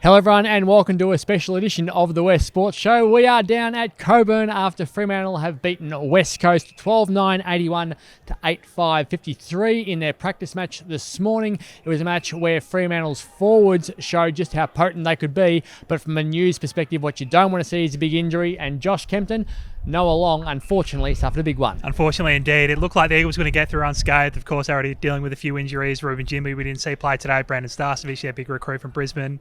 Hello everyone and welcome to a special edition of the West Sports Show. We are down at Cockburn after Fremantle have beaten West Coast 12-9, 81 to 8-5, 53 in their practice match this morning. It was a match where Fremantle's forwards showed just how potent they could be, but from a news perspective, what you don't want to see is a big injury, and Josh Kempton, Noah Long, unfortunately, suffered a big one. Unfortunately, indeed. It looked like the Eagles were going to get through unscathed. Of course, they're already dealing with a few injuries. Ruben Jimmy, we didn't see play today. Brandon Starcevich, a big recruit from Brisbane,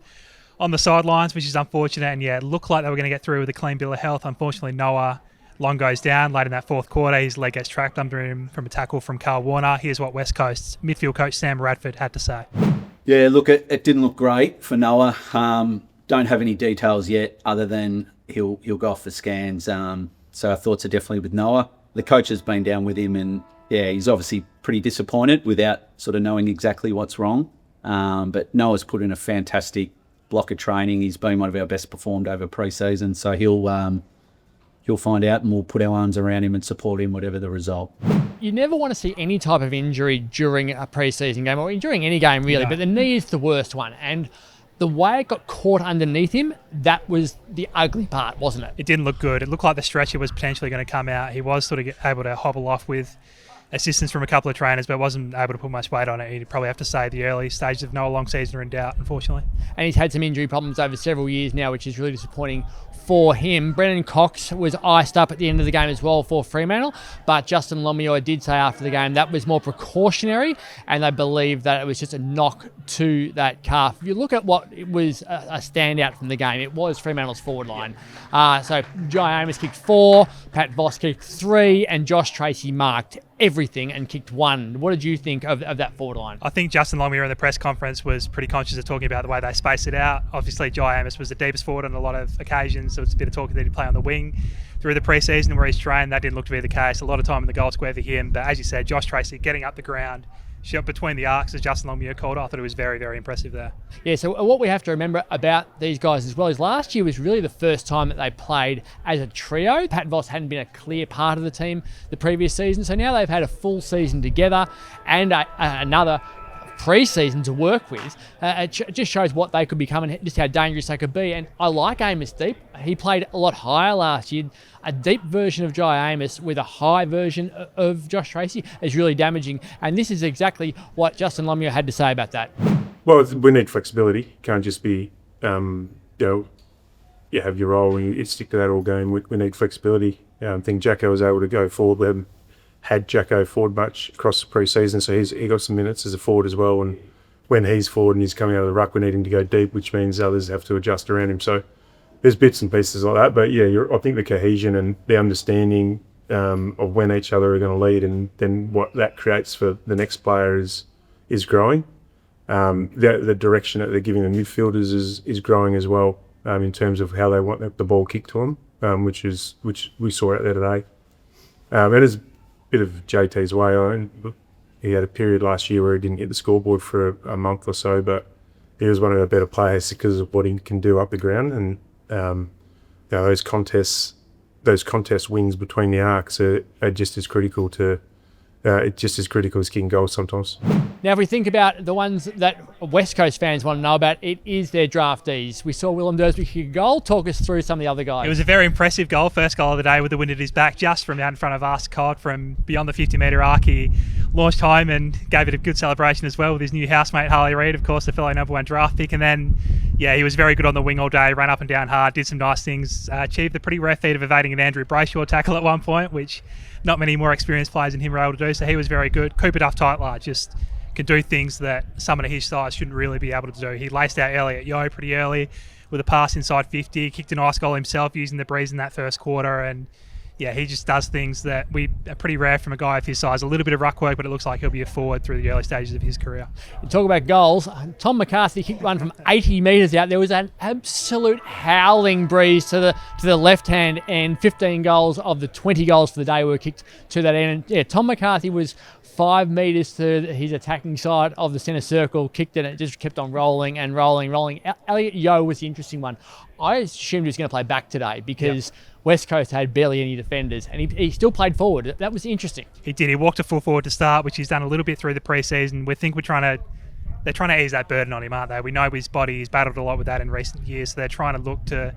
on the sidelines, which is unfortunate. And yeah, it looked like they were going to get through with a clean bill of health. Unfortunately, Noah Long goes down late in that fourth quarter. His leg gets tracked under him from a tackle from Carl Warner. Here's what West Coast's midfield coach Sam Radford had to say. Yeah, look, it didn't look great for Noah. Don't have any details yet other than he'll go off for scans. So our thoughts are definitely with Noah. The coach has been down with him and yeah, he's obviously pretty disappointed without sort of knowing exactly what's wrong. But Noah's put in a fantastic block of training. He's been one of our best performed over pre-season, so he'll find out and we'll put our arms around him and support him whatever the result. You never want to see any type of injury during a pre-season game or during any game really, but the knee is the worst one, and the way it got caught underneath him, that was the ugly part, wasn't it? It didn't look good. It looked like the stretcher was potentially going to come out. He was sort of able to hobble off with assistance from a couple of trainers, but wasn't able to put much weight on it. He'd probably have to say the early stages of Noah Long season are in doubt, unfortunately. And he's had some injury problems over several years now, which is really disappointing for him. Brennan Cox was iced up at the end of the game as well for Fremantle, but Justin Lomio did say after the game that was more precautionary, and they believe that it was just a knock to that calf. If you look at what it was a standout from the game, it was Fremantle's forward line. So Jai Amos kicked 4, Pat Voss kicked 3, and Josh Tracy marked everything and kicked 1. What did you think of that forward line? I think Justin Longmire in the press conference was pretty conscious of talking about the way they spaced it out. Obviously, Jai Amos was the deepest forward on a lot of occasions, so it's a bit of talk that he'd play on the wing through the pre-season where he's trained. That didn't look to be the case. A lot of time in the goal square for him, but as you said, Josh Tracy getting up the ground, shot between the arcs, as Justin Longmire called. I thought it was very, very impressive there. Yeah, so what we have to remember about these guys as well is last year was really the first time that they played as a trio. Pat Voss hadn't been a clear part of the team the previous season, so now they've had a full season together and another pre-season to work with. It just shows what they could become and just how dangerous they could be. And I like Amos deep. He played a lot higher last year. A deep version of Jai Amos with a high version of Josh Tracy is really damaging. And this is exactly what Justin Lomio had to say about that. Well, we need flexibility. You can't just be, you have your role and you stick to that all game. We need flexibility. I think Jacko was able to go forward. We haven't had Jacko forward much across the pre-season, so he got some minutes as a forward as well. And when he's forward and he's coming out of the ruck, we need him to go deep, which means others have to adjust around him. So there's bits and pieces like that. But yeah, I think the cohesion and the understanding of when each other are going to lead and then what that creates for the next player is growing. The direction that they're giving the midfielders is growing as well in terms of how they want the ball kicked to them, which we saw out there today. It is a bit of JT's way. He had a period last year where he didn't get the scoreboard for a month or so, but he was one of the better players because of what he can do up the ground. And those contest wings between the arcs are just as critical as kicking goals sometimes. Now, if we think about the ones that West Coast fans want to know about, it is their draftees. We saw Willem Dursby kick a goal. Talk us through some of the other guys. It was a very impressive goal, first goal of the day with the wind at his back, just from out in front of us. Cod from beyond the 50-metre arc. He launched home and gave it a good celebration as well with his new housemate, Harley Reid, of course, the fellow #1 draft pick. And then, yeah, he was very good on the wing all day, ran up and down hard, did some nice things, achieved the pretty rare feat of evading an Andrew Brayshaw tackle at one point, which not many more experienced players than him were able to do, so he was very good. Cooper Duff-Tightler just can do things that someone of his size shouldn't really be able to do. He laced out Elliot Yeo pretty early with a pass inside 50, kicked a nice goal himself using the breeze in that first quarter, and yeah, he just does things that are pretty rare from a guy of his size. A little bit of ruck work, but it looks like he'll be a forward through the early stages of his career. You talk about goals. Tom McCarthy kicked one from 80 metres out. There was an absolute howling breeze to the left hand, and 15 goals of the 20 goals for the day were kicked to that end. And yeah, Tom McCarthy was 5 metres to his attacking side of the centre circle, kicked it, and it just kept on rolling and rolling. Elliot Yeo was the interesting one. I assumed he was going to play back today because West Coast had barely any defenders, and he still played forward. That was interesting. He did. He walked a full forward to start, which he's done a little bit through the pre-season. We think we're trying to they're trying to ease that burden on him, aren't they? We know his body, he's battled a lot with that in recent years, so they're trying to look to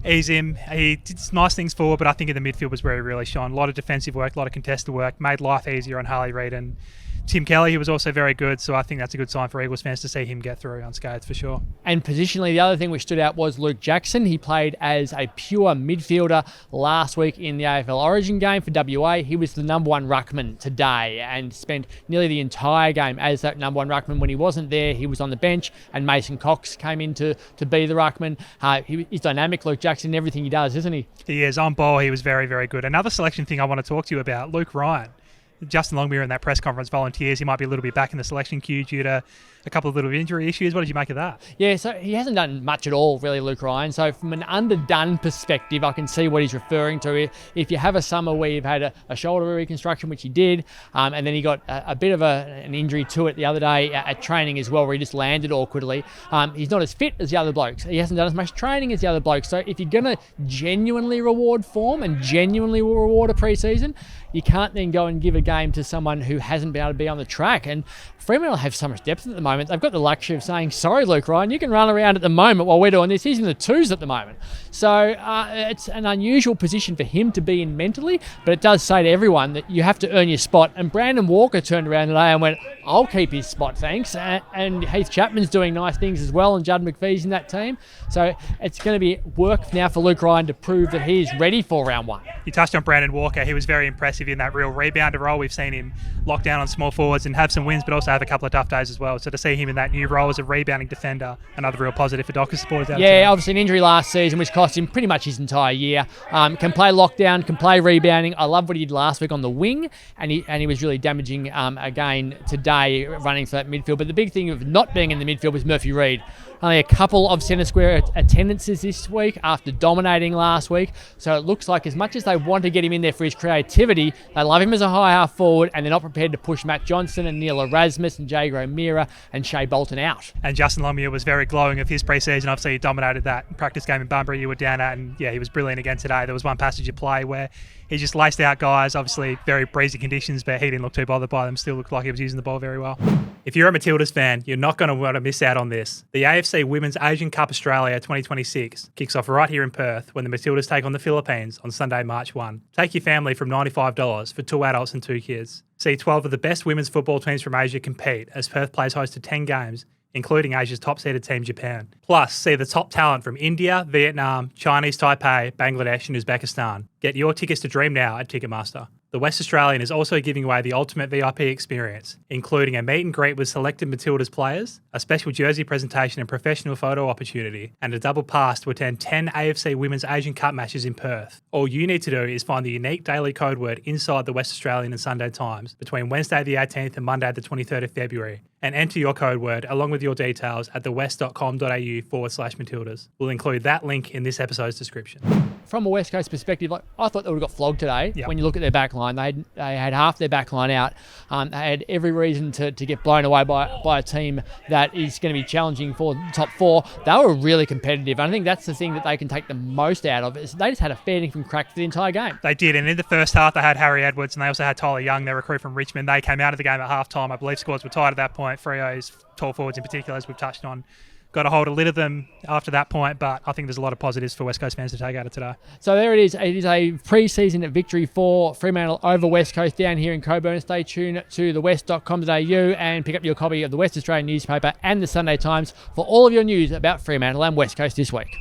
ease him. He did some nice things forward, but I think in the midfield was where he really shone. A lot of defensive work, a lot of contested work, made life easier on Harley Reid and Tim Kelly, who was also very good, so I think that's a good sign for Eagles fans to see him get through unscathed for sure. And positionally, the other thing which stood out was Luke Jackson. He played as a pure midfielder last week in the AFL Origin game for WA. He was the number one ruckman today and spent nearly the entire game as that number one ruckman. When he wasn't there, he was on the bench, and Mason Cox came in to be the ruckman. He's dynamic, Luke Jackson, in everything he does, isn't he? He is. On ball, he was very, very good. Another selection thing I want to talk to you about, Luke Ryan. Justin Longmire in that press conference volunteers he might be a little bit back in the selection queue due to a couple of little injury issues. What did you make of that? Yeah, so he hasn't done much at all, really, Luke Ryan. So from an underdone perspective, I can see what he's referring to. If you have a summer where you've had a shoulder reconstruction, which he did, and then he got a bit of an injury to it the other day at training as well, where he just landed awkwardly. He's not as fit as the other blokes. He hasn't done as much training as the other blokes. So if you're going to genuinely reward form and genuinely reward a pre-season, you can't then go and give a game to someone who hasn't been able to be on the track. And Fremantle have so much depth at the moment. They've got the luxury of saying, sorry, Luke Ryan, you can run around at the moment while we're doing this. He's in the twos at the moment. So it's an unusual position for him to be in mentally, but it does say to everyone that you have to earn your spot. And Brandon Walker turned around today and went, I'll keep his spot, thanks. And Heath Chapman's doing nice things as well, and Judd McPhee's in that team. So it's going to be work now for Luke Ryan to prove that he is ready for round one. You touched on Brandon Walker. He was very impressive in that real rebounder role. We've seen him lock down on small forwards and have some wins, but also have a couple of tough days as well. So to see him in that new role as a rebounding defender, another real positive for Dockers supporters out Yeah, obviously an injury last season, which cost him pretty much his entire year. Can play lockdown, can play rebounding. I love what he did last week on the wing, and he was really damaging again today running for that midfield. But the big thing of not being in the midfield was Murphy Reid. Only a couple of centre square attendances this week after dominating last week. So it looks like as much as they want to get him in there for his creativity, they love him as a high half forward, and they're not prepared to push Matt Johnson and Neil Erasmus and Jager O'Meara and Shea Bolton out. And Justin Longmire was very glowing of his pre-season. Obviously, he dominated that practice game in Bunbury you were down at, and yeah, he was brilliant again today. There was one passage of play where he just laced out guys, obviously very breezy conditions, but he didn't look too bothered by them. Still looked like he was using the ball very well. If you're a Matildas fan, you're not going to want to miss out on this. The AFC Women's Asian Cup Australia 2026 kicks off right here in Perth when the Matildas take on the Philippines on Sunday, March 1. Take your family from $95 for 2 adults and 2 kids. See 12 of the best women's football teams from Asia compete as Perth plays host to 10 games, including Asia's top-seeded team, Japan. Plus, see the top talent from India, Vietnam, Chinese Taipei, Bangladesh and Uzbekistan. Get your tickets to Dream now at Ticketmaster. The West Australian is also giving away the ultimate VIP experience, including a meet and greet with selected Matildas players, a special jersey presentation and professional photo opportunity, and a double pass to attend 10 AFC Women's Asian Cup matches in Perth. All you need to do is find the unique daily code word inside the West Australian and Sunday Times between Wednesday the 18th and Monday the 23rd of February, and enter your code word along with your details at thewest.com.au/Matildas. We'll include that link in this episode's description. From a West Coast perspective, I thought they would have got flogged today. Yep. When you look at their back line, they had half their back line out. They had every reason to get blown away by a team that is going to be challenging for the top four. They were really competitive. And I think that's the thing that they can take the most out of. Is they just had a fair dinkum crack for the entire game. They did. And in the first half, they had Harry Edwards and they also had Tyler Young, their recruit from Richmond. They came out of the game at halftime. I believe scores were tied at that point. Freo's tall forwards in particular, as we've touched on, got a hold of a lid of them after that point, but I think there's a lot of positives for West Coast fans to take out of today. So there it is. It is a pre-season victory for Fremantle over West Coast down here in Cockburn. Stay tuned to thewest.com.au and pick up your copy of the West Australian newspaper and the Sunday Times for all of your news about Fremantle and West Coast this week.